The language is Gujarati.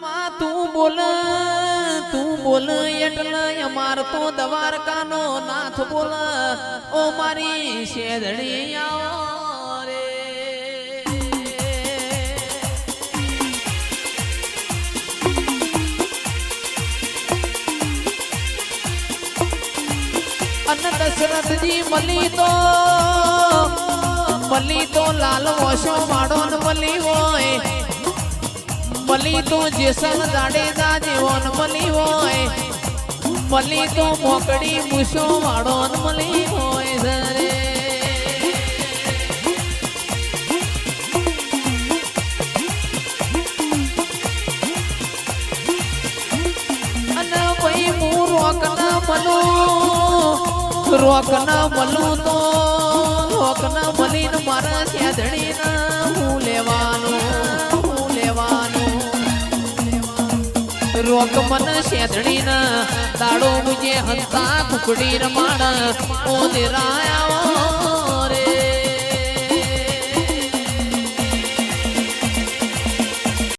તું બોલ એટલે અમાર તો દ્વારકાનો નાથ બોલ ઓ મારી શેરડી આવો રે અન દશરથજી મલી તો લાલ વોશો માડો ન મલી હોય મલી તો જેસલ જાડેજા જેવો ન મલી હોય મલી તો મોકડી મૂછો વાળો ન મલી હોય રે અન ભાઈ હું રોક ના મલું તો રોક ના મલીને મારા સ્યાધણી ના હું લેવાનું રોક મન શેધણી ના દાડો મુજે હંતા કુકડી રમાણ ઓ નિરાયા